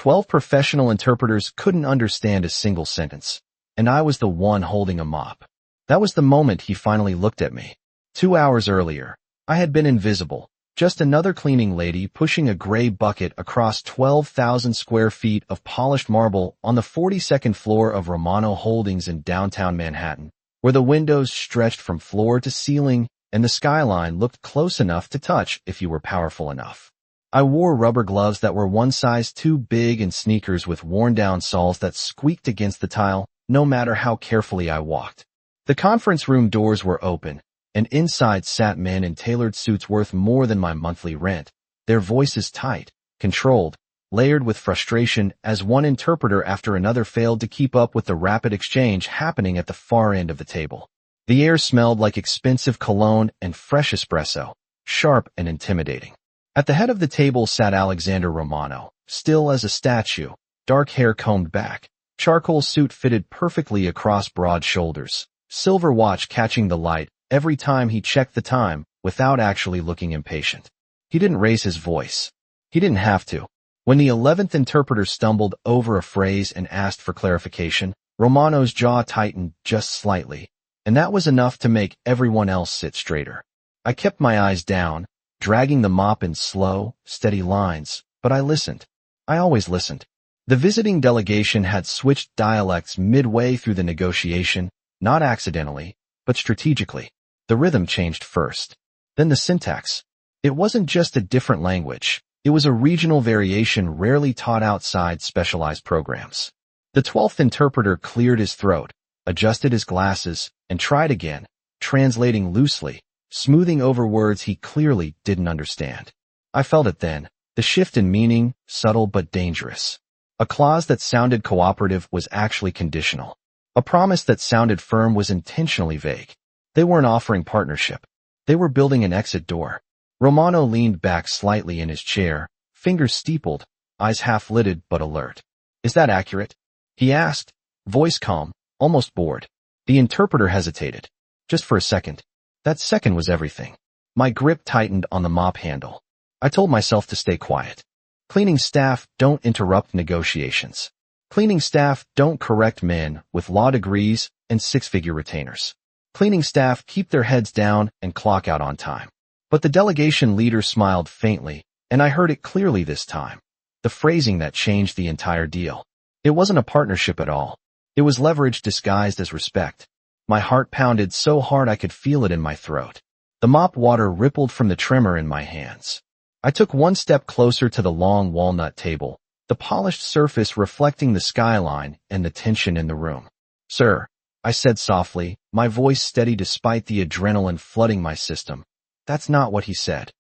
12 professional interpreters couldn't understand a single sentence, and I was the one holding a mop. That was the moment he finally looked at me. 2 hours earlier, I had been invisible, just another cleaning lady pushing a gray bucket across 12,000 square feet of polished marble on the 42nd floor of Romano Holdings in downtown Manhattan, where the windows stretched from floor to ceiling and the skyline looked close enough to touch if you were powerful enough. I wore rubber gloves that were one size too big and sneakers with worn-down soles that squeaked against the tile, no matter how carefully I walked. The conference room doors were open, and inside sat men in tailored suits worth more than my monthly rent, their voices tight, controlled, layered with frustration as one interpreter after another failed to keep up with the rapid exchange happening at the far end of the table. The air smelled like expensive cologne and fresh espresso, sharp and intimidating. At the head of the table sat Alexander Romano, still as a statue, dark hair combed back, charcoal suit fitted perfectly across broad shoulders, silver watch catching the light every time he checked the time without actually looking impatient. He didn't raise his voice. He didn't have to. When the 11th interpreter stumbled over a phrase and asked for clarification, Romano's jaw tightened just slightly, and that was enough to make everyone else sit straighter. I kept my eyes down, dragging the mop in slow, steady lines, but I listened. I always listened. The visiting delegation had switched dialects midway through the negotiation, not accidentally, but strategically. The rhythm changed first, then the syntax. It wasn't just a different language. It was a regional variation rarely taught outside specialized programs. The 12th interpreter cleared his throat, adjusted his glasses, and tried again, translating loosely, smoothing over words he clearly didn't understand. I felt it then, the shift in meaning, subtle but dangerous. A clause that sounded cooperative was actually conditional. A promise that sounded firm was intentionally vague. They weren't offering partnership. They were building an exit door. Romano leaned back slightly in his chair, fingers steepled, eyes half-lidded but alert. "Is that accurate?" he asked, voice calm, almost bored. The interpreter hesitated. Just for a second. That second was everything. My grip tightened on the mop handle. I told myself to stay quiet. Cleaning staff don't interrupt negotiations. Cleaning staff don't correct men with law degrees and six-figure retainers. Cleaning staff keep their heads down and clock out on time. But the delegation leader smiled faintly, and I heard it clearly this time. The phrasing that changed the entire deal. It wasn't a partnership at all. It was leverage disguised as respect. My heart pounded so hard I could feel it in my throat. The mop water rippled from the tremor in my hands. I took one step closer to the long walnut table, the polished surface reflecting the skyline and the tension in the room. "Sir," I said softly, my voice steady despite the adrenaline flooding my system. "That's not what he said."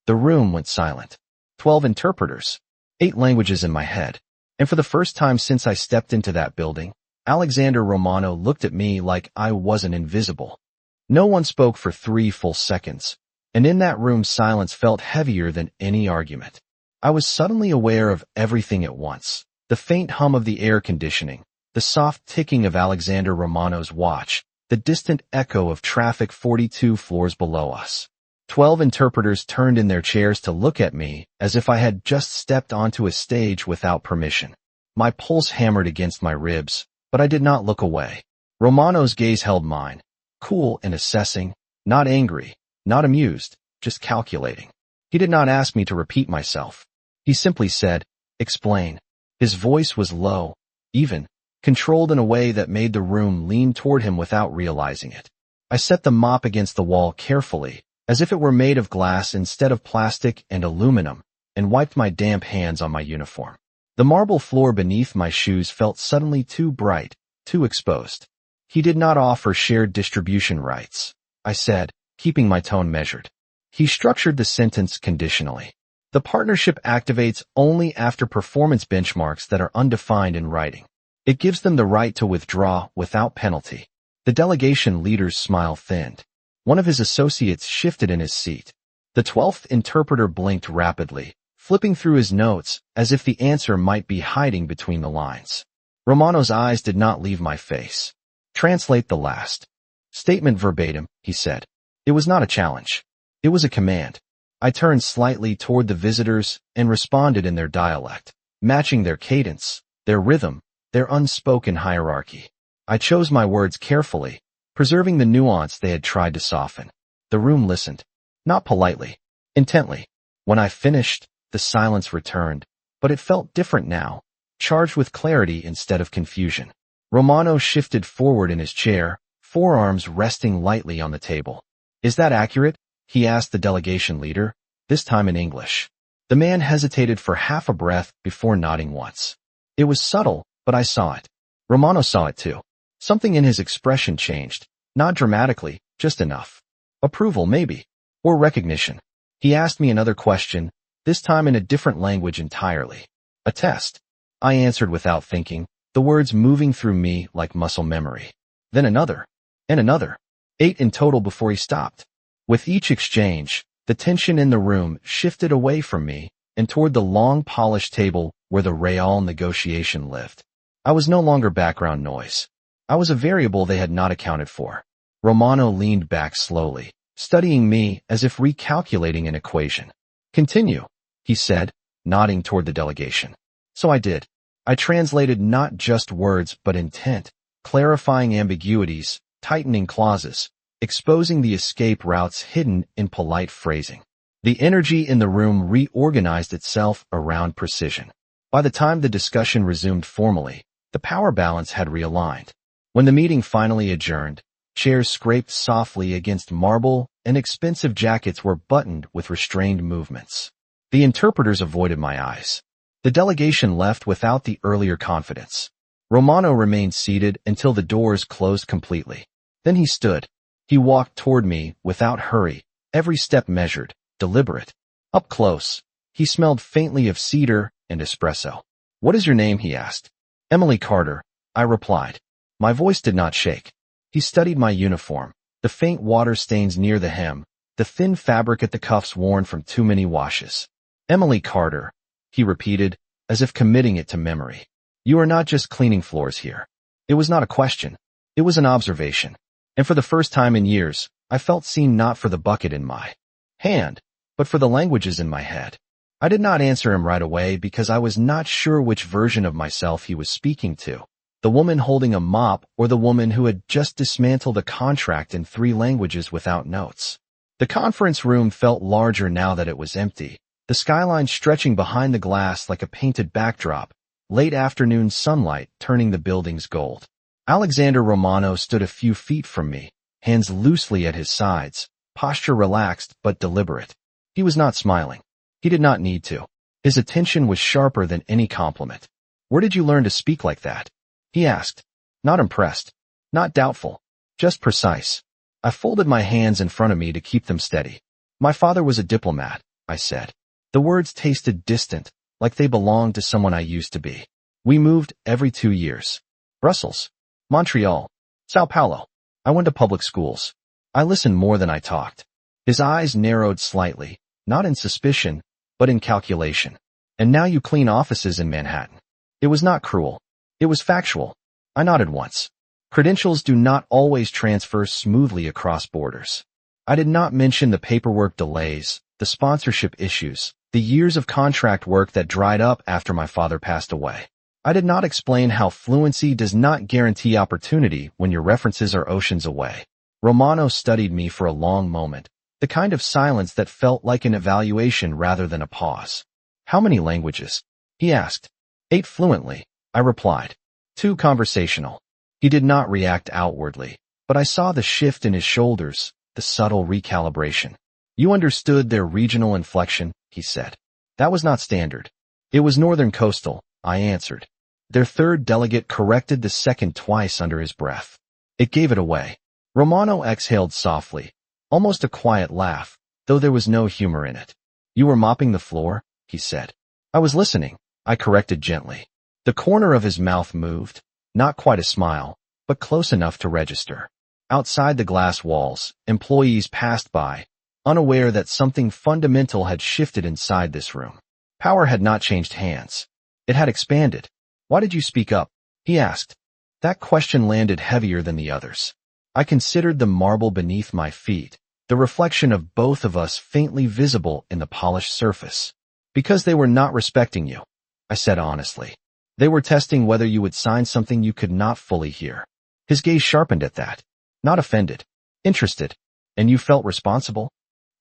The room went silent. 12 interpreters. 8 languages in my head. And for the first time since I stepped into that building, Alexander Romano looked at me like I wasn't invisible. No one spoke for 3 full seconds, and in that room silence felt heavier than any argument. I was suddenly aware of everything at once. The faint hum of the air conditioning, the soft ticking of Alexander Romano's watch, the distant echo of traffic 42 floors below us. 12 interpreters turned in their chairs to look at me as if I had just stepped onto a stage without permission. My pulse hammered against my ribs, but I did not look away. Romano's gaze held mine, cool and assessing, not angry, not amused, just calculating. He did not ask me to repeat myself. He simply said, "Explain." His voice was low, even, controlled in a way that made the room lean toward him without realizing it. I set the mop against the wall carefully, as if it were made of glass instead of plastic and aluminum, and wiped my damp hands on my uniform. The marble floor beneath my shoes felt suddenly too bright, too exposed. "He did not offer shared distribution rights," I said, keeping my tone measured. He structured the sentence conditionally. "The partnership activates only after performance benchmarks that are undefined in writing. It gives them the right to withdraw without penalty." The delegation leader's smile thinned. One of his associates shifted in his seat. The 12th interpreter blinked rapidly, flipping through his notes as if the answer might be hiding between the lines. Romano's eyes did not leave my face. "Translate the last statement verbatim," he said. It was not a challenge. It was a command. I turned slightly toward the visitors and responded in their dialect. matching their cadence, their rhythm, their unspoken hierarchy. I chose my words carefully, preserving the nuance they had tried to soften. The room listened. Not politely, intently. When I finished, the silence returned, but it felt different now, charged with clarity instead of confusion. Romano shifted forward in his chair, forearms resting lightly on the table. "Is that accurate?" he asked the delegation leader, this time in English. The man hesitated for half a breath before nodding once. It was subtle, but I saw it. Romano saw it too. Something in his expression changed, not dramatically, just enough. Approval, maybe. Or recognition. He asked me another question, this time in a different language entirely. "A test." I answered without thinking, the words moving through me like muscle memory. Then another. And another. 8 in total before he stopped. With each exchange, the tension in the room shifted away from me and toward the long polished table where the real negotiation lived. I was no longer background noise. I was a variable they had not accounted for. Romano leaned back slowly, studying me as if recalculating an equation. "Continue," he said, nodding toward the delegation. So I did. I translated not just words but intent, clarifying ambiguities, tightening clauses, exposing the escape routes hidden in polite phrasing. The energy in the room reorganized itself around precision. By the time the discussion resumed formally, the power balance had realigned. When the meeting finally adjourned, chairs scraped softly against marble and expensive jackets were buttoned with restrained movements. The interpreters avoided my eyes. The delegation left without the earlier confidence. Romano remained seated until the doors closed completely. Then he stood. He walked toward me without hurry, every step measured, deliberate. Up close, he smelled faintly of cedar and espresso. "What is your name?" he asked. "Emily Carter," I replied. My voice did not shake. He studied my uniform, the faint water stains near the hem, the thin fabric at the cuffs worn from too many washes. "Emily Carter," he repeated, as if committing it to memory. "You are not just cleaning floors here." It was not a question. It was an observation. And for the first time in years, I felt seen not for the bucket in my hand, but for the languages in my head. I did not answer him right away because I was not sure which version of myself he was speaking to. The woman holding a mop or the woman who had just dismantled a contract in 3 languages without notes. The conference room felt larger now that it was empty, the skyline stretching behind the glass like a painted backdrop, late afternoon sunlight turning the buildings gold. Alexander Romano stood a few feet from me, hands loosely at his sides, posture relaxed but deliberate. He was not smiling. He did not need to. His attention was sharper than any compliment. "Where did you learn to speak like that?" he asked. Not impressed, not doubtful, just precise. I folded my hands in front of me to keep them steady. "My father was a diplomat," I said. The words tasted distant, like they belonged to someone I used to be. "We moved every 2 years. Brussels, Montreal, Sao Paulo. I went to public schools." I listened more than I talked. His eyes narrowed slightly, not in suspicion, but in calculation. "And now you clean offices in Manhattan." It was not cruel. It was factual. I nodded once. Credentials do not always transfer smoothly across borders. I did not mention the paperwork delays, the sponsorship issues, the years of contract work that dried up after my father passed away. I did not explain how fluency does not guarantee opportunity when your references are oceans away. Romano studied me for a long moment, the kind of silence that felt like an evaluation rather than a pause. "How many languages?" he asked. 8 fluently, I replied. 2 conversational. He did not react outwardly, but I saw the shift in his shoulders, the subtle recalibration. "You understood their regional inflection," he said. "That was not standard." "It was northern coastal," I answered. Their third delegate corrected the second twice under his breath. It gave it away. Romano exhaled softly, almost a quiet laugh, though there was no humor in it. "You were mopping the floor?" he said. "I was listening," I corrected gently. The corner of his mouth moved, not quite a smile, but close enough to register. Outside the glass walls, employees passed by, unaware that something fundamental had shifted inside this room. Power had not changed hands. It had expanded. "Why did you speak up?" he asked. That question landed heavier than the others. I considered the marble beneath my feet, the reflection of both of us faintly visible in the polished surface. "Because they were not respecting you," I I said honestly. They were testing whether you would sign something you could not fully hear. His gaze sharpened at that. Not offended. Interested. And you felt responsible?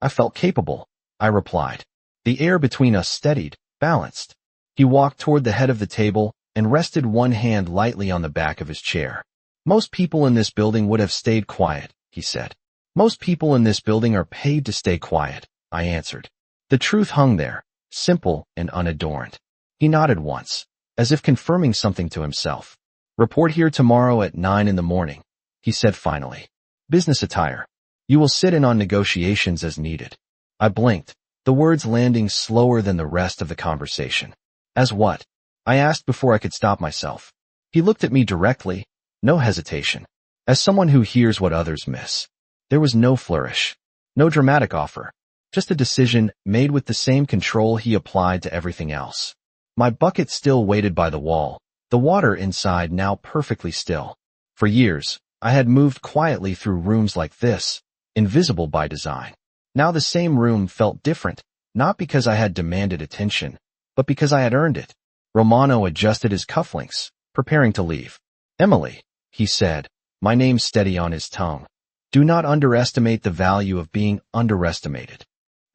I felt capable, I replied. The air between us steadied, balanced. He walked toward the head of the table and rested one hand lightly on the back of his chair. Most people in this building would have stayed quiet, he said. Most people in this building are paid to stay quiet, I answered. The truth hung there, simple and unadorned. He nodded once, as if confirming something to himself. Report here tomorrow at 9 in the morning, he said finally. Business attire. You will sit in on negotiations as needed. I blinked, the words landing slower than the rest of the conversation. As what? I asked before I could stop myself. He looked at me directly, no hesitation. As someone who hears what others miss. There was no flourish, no dramatic offer, just a decision made with the same control he applied to everything else. My bucket still waited by the wall, the water inside now perfectly still. For years, I had moved quietly through rooms like this, invisible by design. Now the same room felt different, not because I had demanded attention, but because I had earned it. Romano adjusted his cufflinks, preparing to leave. Emily, he said, my name steady on his tongue. Do not underestimate the value of being underestimated.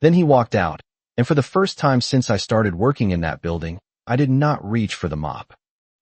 Then he walked out, and for the first time since I started working in that building, I did not reach for the mop.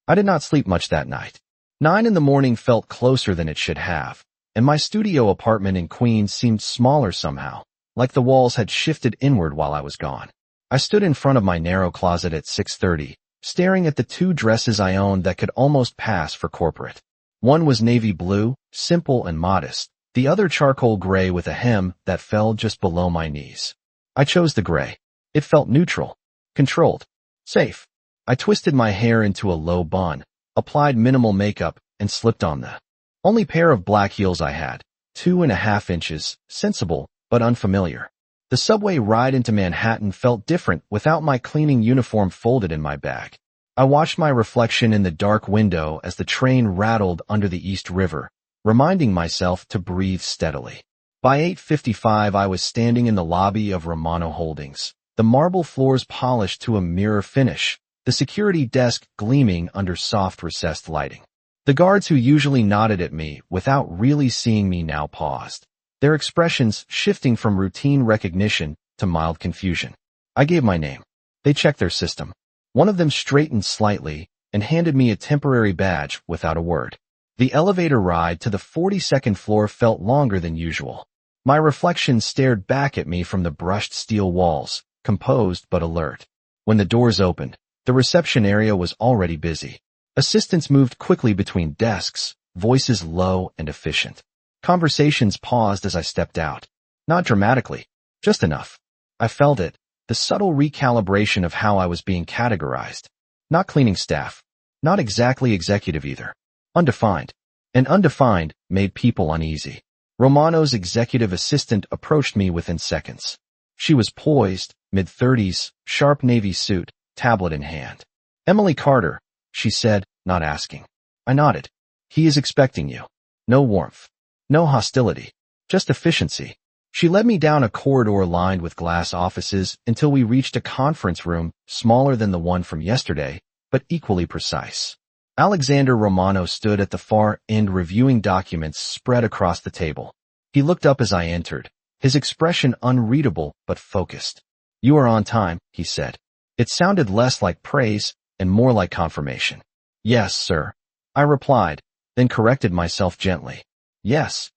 I did not sleep much that night. 9 in the morning felt closer than it should have, and my studio apartment in Queens seemed smaller somehow, like the walls had shifted inward while I was gone. I stood in front of my narrow closet at 6:30, staring at the 2 dresses I owned that could almost pass for corporate. One was navy blue, simple and modest, the other charcoal gray with a hem that fell just below my knees. I chose the gray. It felt neutral, controlled, safe. I twisted my hair into a low bun, applied minimal makeup, and slipped on the only pair of black heels I had, 2.5 inches, sensible, but unfamiliar. The subway ride into Manhattan felt different without my cleaning uniform folded in my bag. I watched my reflection in the dark window as the train rattled under the East River, reminding myself to breathe steadily. By 8:55 I was standing in the lobby of Romano Holdings, the marble floors polished to a mirror finish, the security desk gleaming under soft recessed lighting. The guards who usually nodded at me without really seeing me now paused, their expressions shifting from routine recognition to mild confusion. I gave my name. They checked their system. One of them straightened slightly and handed me a temporary badge without a word. The elevator ride to the 42nd floor felt longer than usual. My reflection stared back at me from the brushed steel walls, composed but alert. When the doors opened, the reception area was already busy. Assistants moved quickly between desks, voices low and efficient. Conversations paused as I stepped out. Not dramatically, just enough. I felt it, the subtle recalibration of how I was being categorized. Not cleaning staff. Not exactly executive either. Undefined. And undefined made people uneasy. Romano's executive assistant approached me within seconds. She was poised, mid-30s, sharp navy suit, tablet in hand. Emily Carter, she said, not asking. I nodded. He is expecting you. No warmth. No hostility. Just efficiency. She led me down a corridor lined with glass offices until we reached a conference room smaller than the one from yesterday, but equally precise. Alexander Romano stood at the far end reviewing documents spread across the table. He looked up as I entered, his expression unreadable but focused. You are on time, he said. It sounded less like praise and more like confirmation. Yes, sir. I replied, then corrected myself gently. Yes.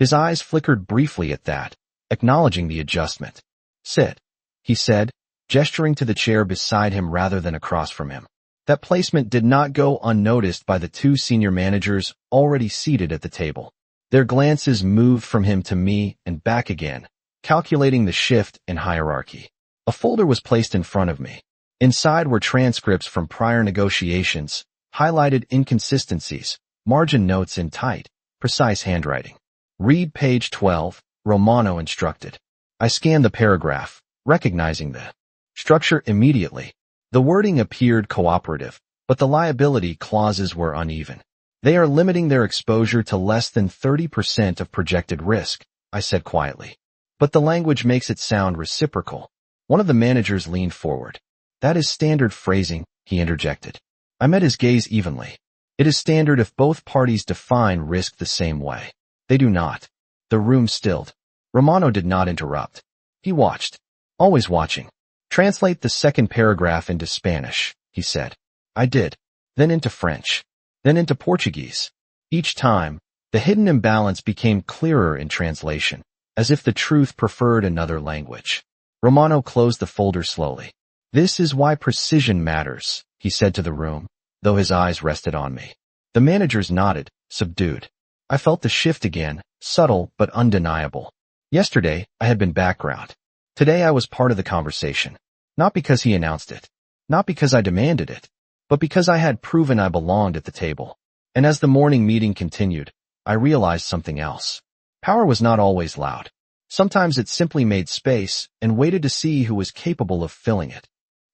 His eyes flickered briefly at that, acknowledging the adjustment. Sit, he said, gesturing to the chair beside him rather than across from him. That placement did not go unnoticed by the 2 senior managers already seated at the table. Their glances moved from him to me and back again, calculating the shift in hierarchy. A folder was placed in front of me. Inside were transcripts from prior negotiations, highlighted inconsistencies, margin notes in tight, precise handwriting. Read page 12, Romano instructed. I scanned the paragraph, recognizing the structure immediately. The wording appeared cooperative, but the liability clauses were uneven. They are limiting their exposure to less than 30% of projected risk, I said quietly. But the language makes it sound reciprocal. One of the managers leaned forward. That is standard phrasing, he interjected. I met his gaze evenly. It is standard if both parties define risk the same way. They do not. The room stilled. Romano did not interrupt. He watched. Always watching. Translate the second paragraph into Spanish, he said. I did. Then into French. Then into Portuguese. Each time, the hidden imbalance became clearer in translation, as if the truth preferred another language. Romano closed the folder slowly. This is why precision matters, he said to the room, though his eyes rested on me. The managers nodded, subdued. I felt the shift again, subtle but undeniable. Yesterday, I had been background. Today I was part of the conversation. Not because he announced it. Not because I demanded it. But because I had proven I belonged at the table. And as the morning meeting continued, I realized something else. Power was not always loud. Sometimes it simply made space and waited to see who was capable of filling it.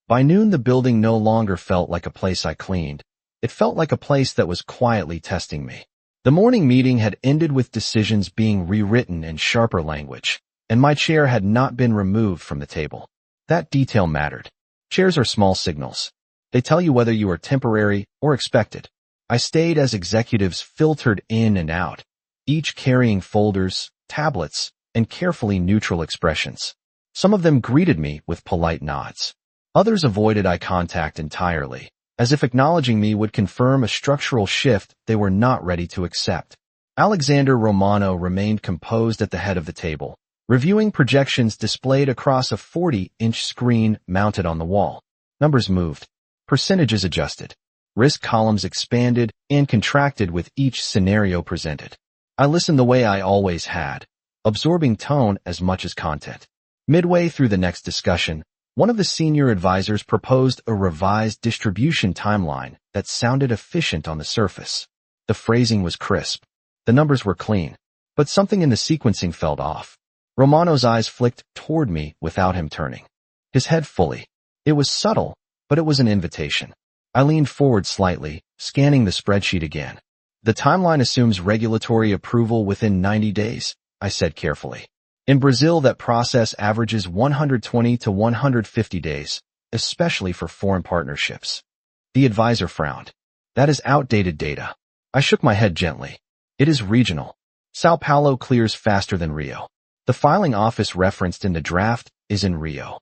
By noon the building no longer felt like a place I cleaned. It felt like a place that was quietly testing me. The morning meeting had ended with decisions being rewritten in sharper language, and my chair had not been removed from the table. That detail mattered. Chairs are small signals. They tell you whether you are temporary or expected. I stayed as executives filtered in and out, each carrying folders, tablets, and carefully neutral expressions. Some of them greeted me with polite nods. Others avoided eye contact entirely, as if acknowledging me would confirm a structural shift they were not ready to accept. Alexander Romano remained composed at the head of the table, reviewing projections displayed across a 40-inch screen mounted on the wall. Numbers moved. Percentages adjusted. Risk columns expanded and contracted with each scenario presented. I listened the way I always had, absorbing tone as much as content. Midway through the next discussion, one of the senior advisors proposed a revised distribution timeline that sounded efficient on the surface. The phrasing was crisp. The numbers were clean. But something in the sequencing felt off. Romano's eyes flicked toward me without him turning. His head fully. It was subtle, but it was an invitation. I leaned forward slightly, scanning the spreadsheet again. The timeline assumes regulatory approval within 90 days, I said carefully. In Brazil, that process averages 120 to 150 days, especially for foreign partnerships. The advisor frowned. That is outdated data. I shook my head gently. It is regional. Sao Paulo clears faster than Rio. The filing office referenced in the draft is in Rio.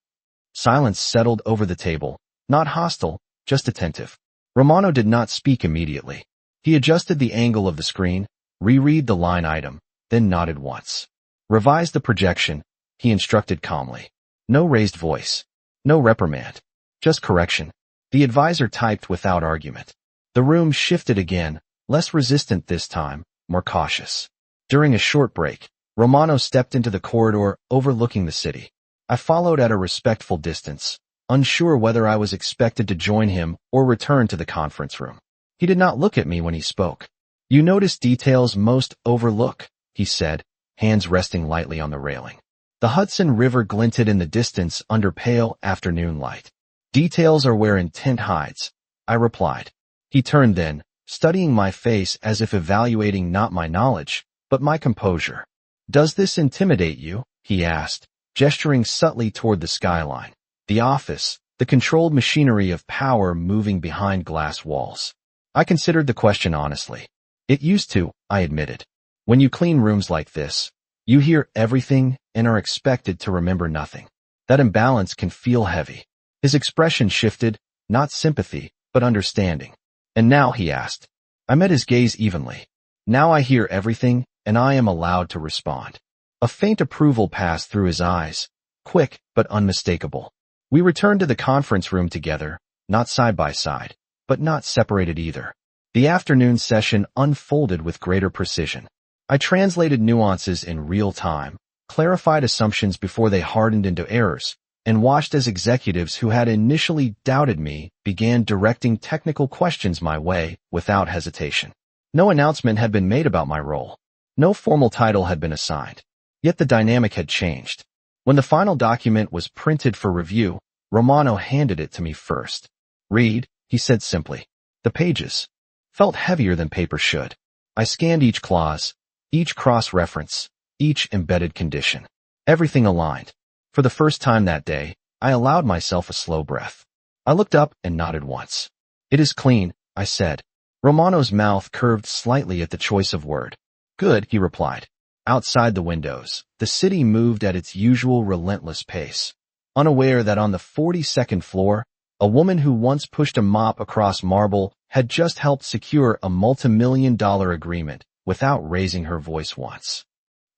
Silence settled over the table, not hostile, just attentive. Romano did not speak immediately. He adjusted the angle of the screen, reread the line item, then nodded once. Revise the projection, he instructed calmly. No raised voice. No reprimand. Just correction. The advisor typed without argument. The room shifted again, less resistant this time, more cautious. During a short break, Romano stepped into the corridor overlooking the city. I followed at a respectful distance, unsure whether I was expected to join him or return to the conference room. He did not look at me when he spoke. You notice details most overlook, he said, hands resting lightly on the railing. The Hudson River glinted in the distance under pale afternoon light. Details are where intent hides, I replied. He turned then, studying my face as if evaluating not my knowledge, but my composure. Does this intimidate you? He asked, gesturing subtly toward the skyline. The office, the controlled machinery of power moving behind glass walls. I considered the question honestly. It used to, I admitted. When you clean rooms like this, you hear everything and are expected to remember nothing. That imbalance can feel heavy. His expression shifted, not sympathy, but understanding. And now, he asked. I met his gaze evenly. Now I hear everything, and I am allowed to respond. A faint approval passed through his eyes, quick but unmistakable. We returned to the conference room together, not side by side, but not separated either. The afternoon session unfolded with greater precision. I translated nuances in real time, clarified assumptions before they hardened into errors, and watched as executives who had initially doubted me began directing technical questions my way without hesitation. No announcement had been made about my role. No formal title had been assigned. Yet the dynamic had changed. When the final document was printed for review, Romano handed it to me first. Read, he said simply. The pages felt heavier than paper should. I scanned each clause, each cross-reference, each embedded condition. Everything aligned. For the first time that day, I allowed myself a slow breath. I looked up and nodded once. It is clean, I said. Romano's mouth curved slightly at the choice of word. Good, he replied. Outside the windows, the city moved at its usual relentless pace, unaware that on the 42nd floor, a woman who once pushed a mop across marble had just helped secure a multi-million-dollar agreement without raising her voice once.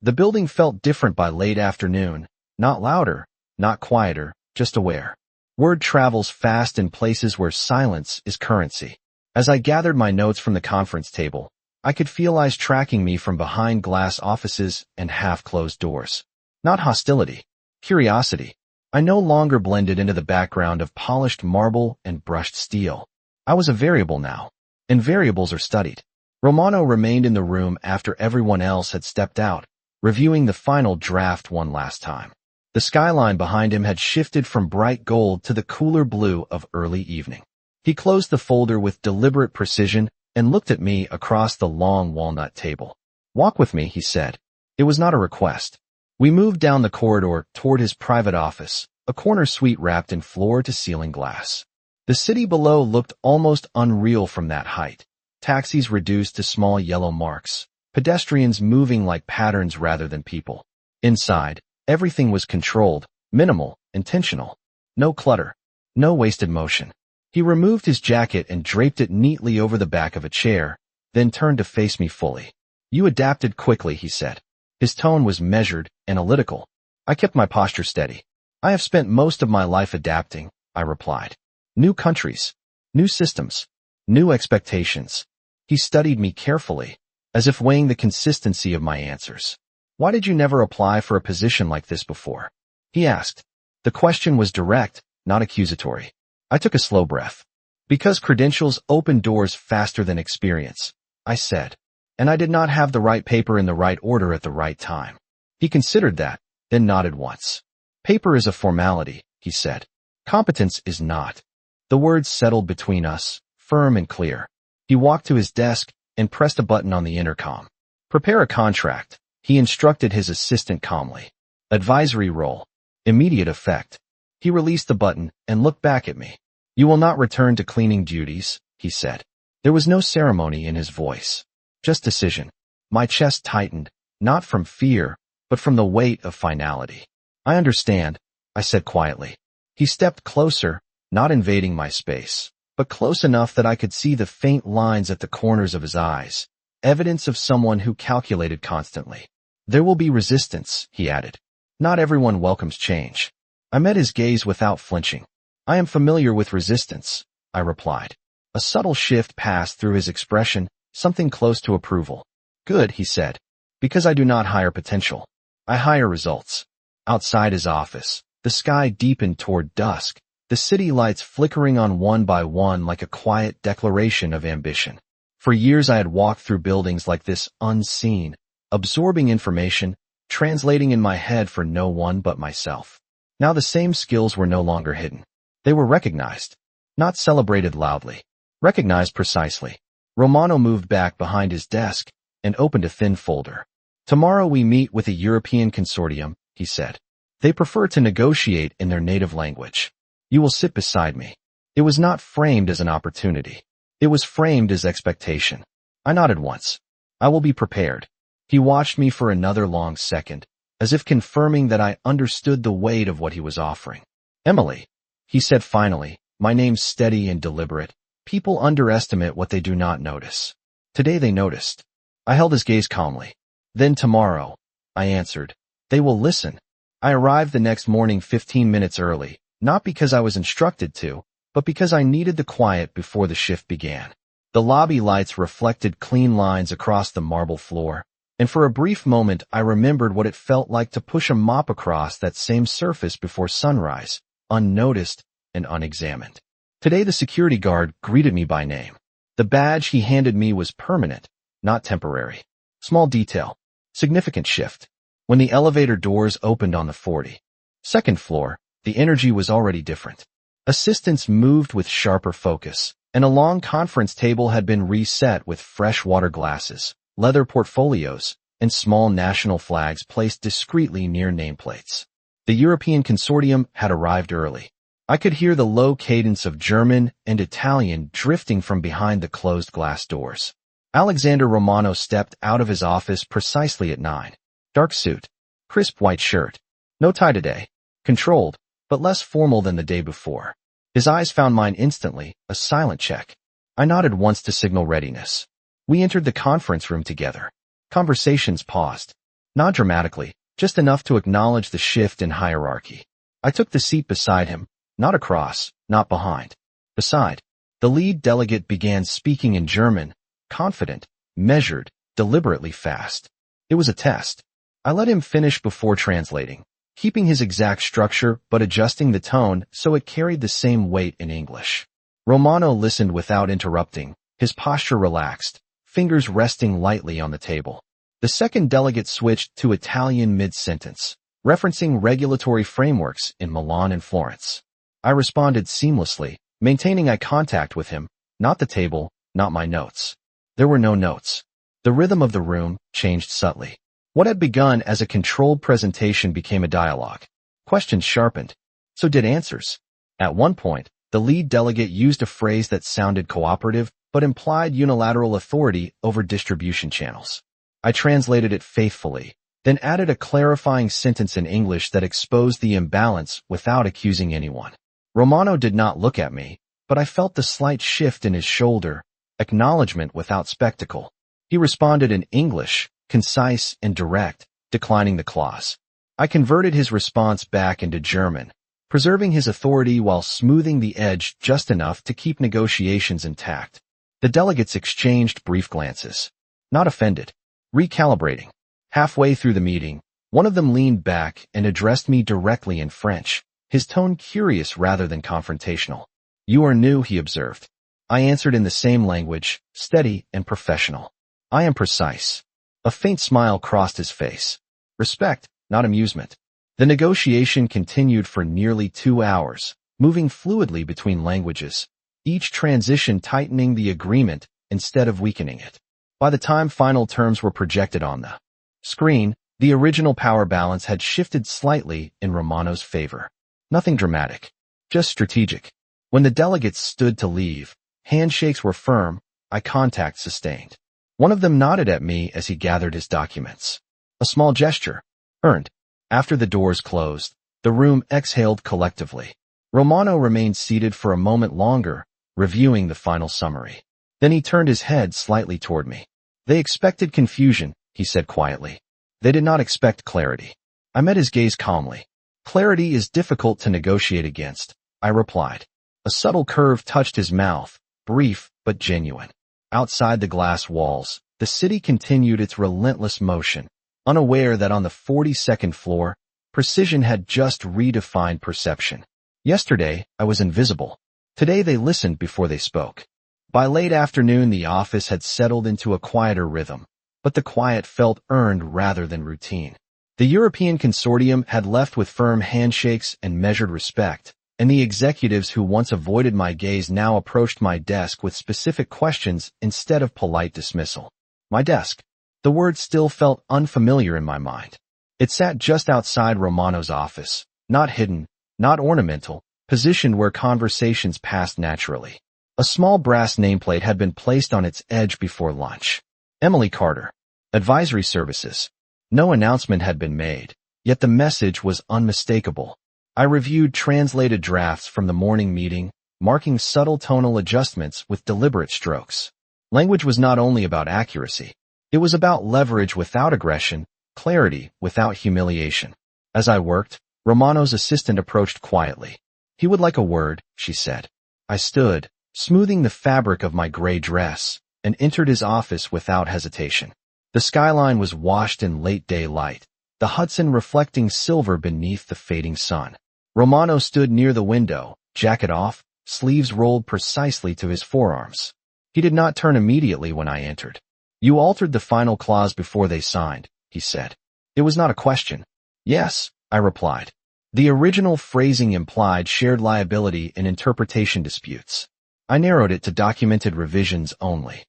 The building felt different by late afternoon, not louder, not quieter, just aware. Word travels fast in places where silence is currency. As I gathered my notes from the conference table, I could feel eyes tracking me from behind glass offices and half-closed doors. Not hostility, curiosity. I no longer blended into the background of polished marble and brushed steel. I was a variable now, and variables are studied. Romano remained in the room after everyone else had stepped out, reviewing the final draft one last time. The skyline behind him had shifted from bright gold to the cooler blue of early evening. He closed the folder with deliberate precision and looked at me across the long walnut table. Walk with me, he said. It was not a request. We moved down the corridor toward his private office, a corner suite wrapped in floor-to-ceiling glass. The city below looked almost unreal from that height. Taxis reduced to small yellow marks, pedestrians moving like patterns rather than people. Inside, everything was controlled, minimal, intentional. No clutter, no wasted motion. He removed his jacket and draped it neatly over the back of a chair, then turned to face me fully. You adapted quickly, he said. His tone was measured, analytical. I kept my posture steady. I have spent most of my life adapting, I replied. New countries, new systems, new expectations. He studied me carefully, as if weighing the consistency of my answers. Why did you never apply for a position like this before? He asked. The question was direct, not accusatory. I took a slow breath. Because credentials open doors faster than experience, I said. And I did not have the right paper in the right order at the right time. He considered that, then nodded once. Paper is a formality, he said. Competence is not. The words settled between us, firm and clear. He walked to his desk and pressed a button on the intercom. Prepare a contract, he instructed his assistant calmly. Advisory role. Immediate effect. He released the button and looked back at me. You will not return to cleaning duties, he said. There was no ceremony in his voice. Just decision. My chest tightened, not from fear, but from the weight of finality. I understand, I said quietly. He stepped closer, not invading my space, but close enough that I could see the faint lines at the corners of his eyes, evidence of someone who calculated constantly. There will be resistance, he added. Not everyone welcomes change. I met his gaze without flinching. I am familiar with resistance, I replied. A subtle shift passed through his expression, something close to approval. Good, he said. Because I do not hire potential. I hire results. Outside his office, the sky deepened toward dusk, the city lights flickering on one by one like a quiet declaration of ambition. For years I had walked through buildings like this unseen, absorbing information, translating in my head for no one but myself. Now the same skills were no longer hidden. They were recognized, not celebrated loudly, recognized precisely. Romano moved back behind his desk and opened a thin folder. Tomorrow we meet with a European consortium, he said. They prefer to negotiate in their native language. You will sit beside me. It was not framed as an opportunity. It was framed as expectation. I nodded once. I will be prepared. He watched me for another long second, as if confirming that I understood the weight of what he was offering. Emily, he said finally, my name's steady and deliberate. People underestimate what they do not notice. Today they noticed. I held his gaze calmly. Then tomorrow, I answered. They will listen. I arrived the next morning 15 minutes early, not because I was instructed to, but because I needed the quiet before the shift began. The lobby lights reflected clean lines across the marble floor, and for a brief moment I remembered what it felt like to push a mop across that same surface before sunrise, unnoticed and unexamined. Today the security guard greeted me by name. The badge he handed me was permanent, not temporary. Small detail. Significant shift. When the elevator doors opened on the 42nd floor, the energy was already different. Assistants moved with sharper focus, and a long conference table had been reset with fresh water glasses, leather portfolios, and small national flags placed discreetly near nameplates. The European consortium had arrived early. I could hear the low cadence of German and Italian drifting from behind the closed glass doors. Alexander Romano stepped out of his office precisely at 9. Dark suit. Crisp white shirt. No tie today. Controlled, but less formal than the day before. His eyes found mine instantly, a silent check. I nodded once to signal readiness. We entered the conference room together. Conversations paused. Not dramatically, just enough to acknowledge the shift in hierarchy. I took the seat beside him, not across, not behind. Beside. The lead delegate began speaking in German, confident, measured, deliberately fast. It was a test. I let him finish before translating, keeping his exact structure but adjusting the tone so it carried the same weight in English. Romano listened without interrupting, his posture relaxed, fingers resting lightly on the table. The second delegate switched to Italian mid-sentence, referencing regulatory frameworks in Milan and Florence. I responded seamlessly, maintaining eye contact with him, not the table, not my notes. There were no notes. The rhythm of the room changed subtly. What had begun as a controlled presentation became a dialogue. Questions sharpened. So did answers. At one point, the lead delegate used a phrase that sounded cooperative but implied unilateral authority over distribution channels. I translated it faithfully, then added a clarifying sentence in English that exposed the imbalance without accusing anyone. Romano did not look at me, but I felt the slight shift in his shoulder, acknowledgement without spectacle. He responded in English, concise and direct, declining the clause. I converted his response back into German, preserving his authority while smoothing the edge just enough to keep negotiations intact. The delegates exchanged brief glances. Not offended. Recalibrating. Halfway through the meeting, one of them leaned back and addressed me directly in French, his tone curious rather than confrontational. You are new, he observed. I answered in the same language, steady and professional. I am precise. A faint smile crossed his face. Respect, not amusement. The negotiation continued for nearly 2 hours, moving fluidly between languages, each transition tightening the agreement instead of weakening it. By the time final terms were projected on the screen, the original power balance had shifted slightly in Romano's favor. Nothing dramatic, just strategic. When the delegates stood to leave, handshakes were firm, eye contact sustained. One of them nodded at me as he gathered his documents. A small gesture. Earned. After the doors closed, the room exhaled collectively. Romano remained seated for a moment longer, reviewing the final summary. Then he turned his head slightly toward me. They expected confusion, he said quietly. They did not expect clarity. I met his gaze calmly. Clarity is difficult to negotiate against, I replied. A subtle curve touched his mouth, brief but genuine. Outside the glass walls, the city continued its relentless motion, unaware that on the 42nd floor, precision had just redefined perception. Yesterday, I was invisible. Today they listened before they spoke. By late afternoon, the office had settled into a quieter rhythm, but the quiet felt earned rather than routine. The European consortium had left with firm handshakes and measured respect, and the executives who once avoided my gaze now approached my desk with specific questions instead of polite dismissal. My desk. The word still felt unfamiliar in my mind. It sat just outside Romano's office, not hidden, not ornamental, positioned where conversations passed naturally. A small brass nameplate had been placed on its edge before lunch. Emily Carter. Advisory Services. No announcement had been made, yet the message was unmistakable. I reviewed translated drafts from the morning meeting, marking subtle tonal adjustments with deliberate strokes. Language was not only about accuracy. It was about leverage without aggression, clarity without humiliation. As I worked, Romano's assistant approached quietly. He would like a word, she said. I stood, smoothing the fabric of my gray dress, and entered his office without hesitation. The skyline was washed in late daylight, the Hudson reflecting silver beneath the fading sun. Romano stood near the window, jacket off, sleeves rolled precisely to his forearms. He did not turn immediately when I entered. You altered the final clause before they signed, he said. It was not a question. Yes, I replied. The original phrasing implied shared liability in interpretation disputes. I narrowed it to documented revisions only.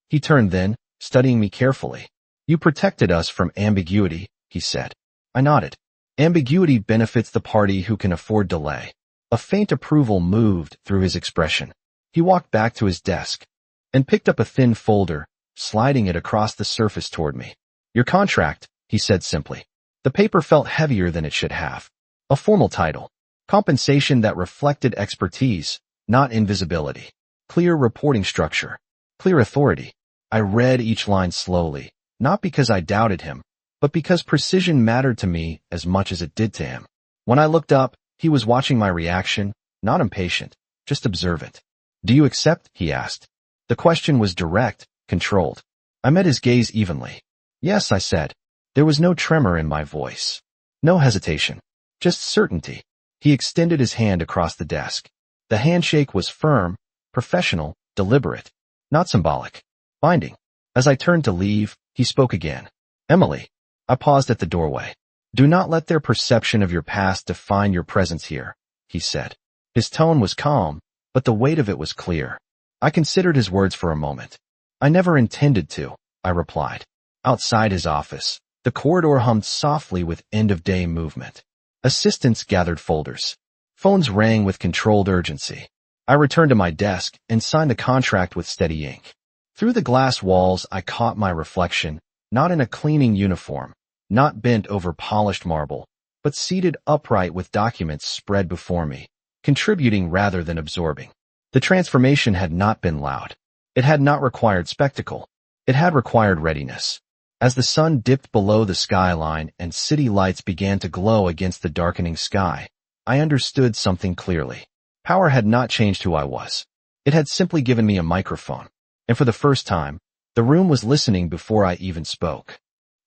He turned then, studying me carefully. You protected us from ambiguity, he said. I nodded. Ambiguity benefits the party who can afford delay. A faint approval moved through his expression. He walked back to his desk and picked up a thin folder, sliding it across the surface toward me. Your contract, he said simply. The paper felt heavier than it should have. A formal title. Compensation that reflected expertise, not invisibility. Clear reporting structure. Clear authority. I read each line slowly, not because I doubted him, but because precision mattered to me as much as it did to him. When I looked up, he was watching my reaction, not impatient, just observant. Do you accept? He asked. The question was direct, controlled. I met his gaze evenly. Yes, I said. There was no tremor in my voice. No hesitation. Just certainty. He extended his hand across the desk. The handshake was firm, professional, deliberate, not symbolic. Binding. As I turned to leave, he spoke again. Emily. I paused at the doorway. Do not let their perception of your past define your presence here, he said. His tone was calm, but the weight of it was clear. I considered his words for a moment. I never intended to, I replied. Outside his office, the corridor hummed softly with end-of-day movement. Assistants gathered folders. Phones rang with controlled urgency. I returned to my desk and signed the contract with steady ink. Through the glass walls, I caught my reflection, not in a cleaning uniform, not bent over polished marble, but seated upright with documents spread before me, contributing rather than absorbing. The transformation had not been loud. It had not required spectacle. It had required readiness. As the sun dipped below the skyline and city lights began to glow against the darkening sky, I understood something clearly. Power had not changed who I was. It had simply given me a microphone. And for the first time, the room was listening before I even spoke.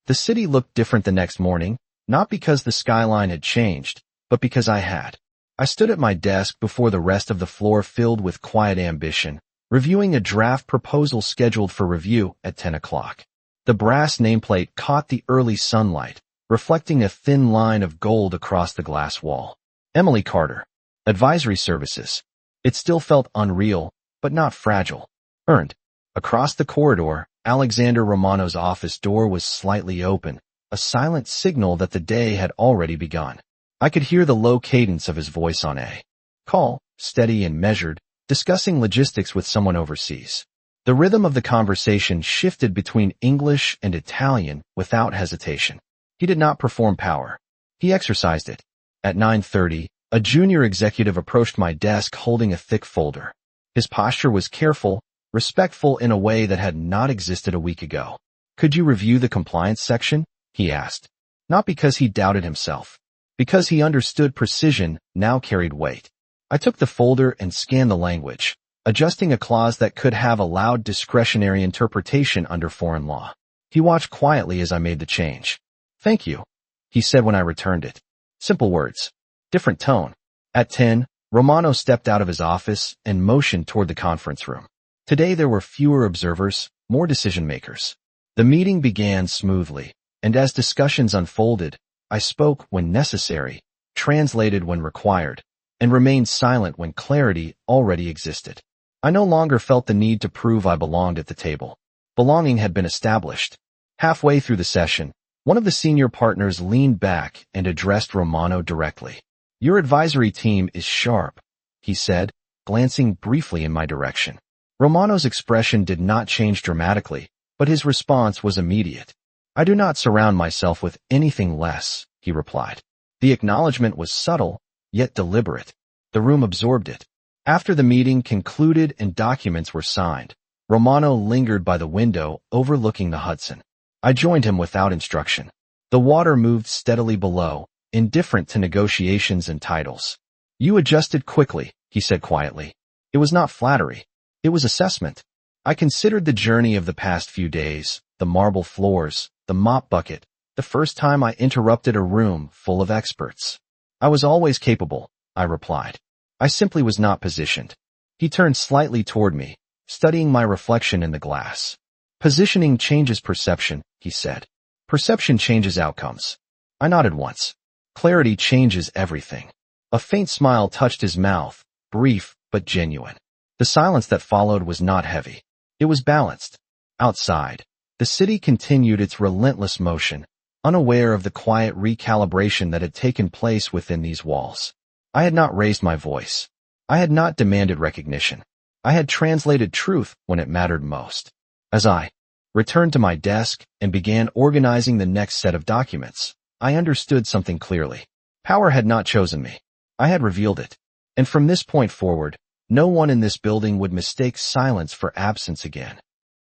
The city looked different the next morning, not because the skyline had changed, but because I had. I stood at my desk before the rest of the floor filled with quiet ambition, reviewing a draft proposal scheduled for review at 10 o'clock. The brass nameplate caught the early sunlight, reflecting a thin line of gold across the glass wall. Emily Carter. Advisory Services. It still felt unreal, but not fragile. Earned. Across the corridor, Alexander Romano's office door was slightly open, a silent signal that the day had already begun. I could hear the low cadence of his voice on a call, steady and measured, discussing logistics with someone overseas. The rhythm of the conversation shifted between English and Italian without hesitation. He did not perform power. He exercised it. At 9:30, a junior executive approached my desk holding a thick folder. His posture was careful, respectful in a way that had not existed a week ago. Could you review the compliance section? He asked. Not because he doubted himself. Because he understood precision now carried weight. I took the folder and scanned the language, adjusting a clause that could have allowed discretionary interpretation under foreign law. He watched quietly as I made the change. Thank you, he said when I returned it. Simple words. Different tone. At 10, Romano stepped out of his office and motioned toward the conference room. Today there were fewer observers, more decision-makers. The meeting began smoothly, and as discussions unfolded, I spoke when necessary, translated when required, and remained silent when clarity already existed. I no longer felt the need to prove I belonged at the table. Belonging had been established. Halfway through the session, one of the senior partners leaned back and addressed Romano directly. Your advisory team is sharp, he said, glancing briefly in my direction. Romano's expression did not change dramatically, but his response was immediate. I do not surround myself with anything less, he replied. The acknowledgement was subtle, yet deliberate. The room absorbed it. After the meeting concluded and documents were signed, Romano lingered by the window overlooking the Hudson. I joined him without instruction. The water moved steadily below, indifferent to negotiations and titles. You adjusted quickly, he said quietly. It was not flattery. It was assessment. I considered the journey of the past few days, the marble floors, the mop bucket, the first time I interrupted a room full of experts. I was always capable, I replied. I simply was not positioned. He turned slightly toward me, studying my reflection in the glass. Positioning changes perception, he said. Perception changes outcomes. I nodded once. Clarity changes everything. A faint smile touched his mouth, brief but genuine. The silence that followed was not heavy. It was balanced. Outside, the city continued its relentless motion, unaware of the quiet recalibration that had taken place within these walls. I had not raised my voice. I had not demanded recognition. I had translated truth when it mattered most. As I returned to my desk and began organizing the next set of documents, I understood something clearly. Power had not chosen me. I had revealed it. And from this point forward, no one in this building would mistake silence for absence again.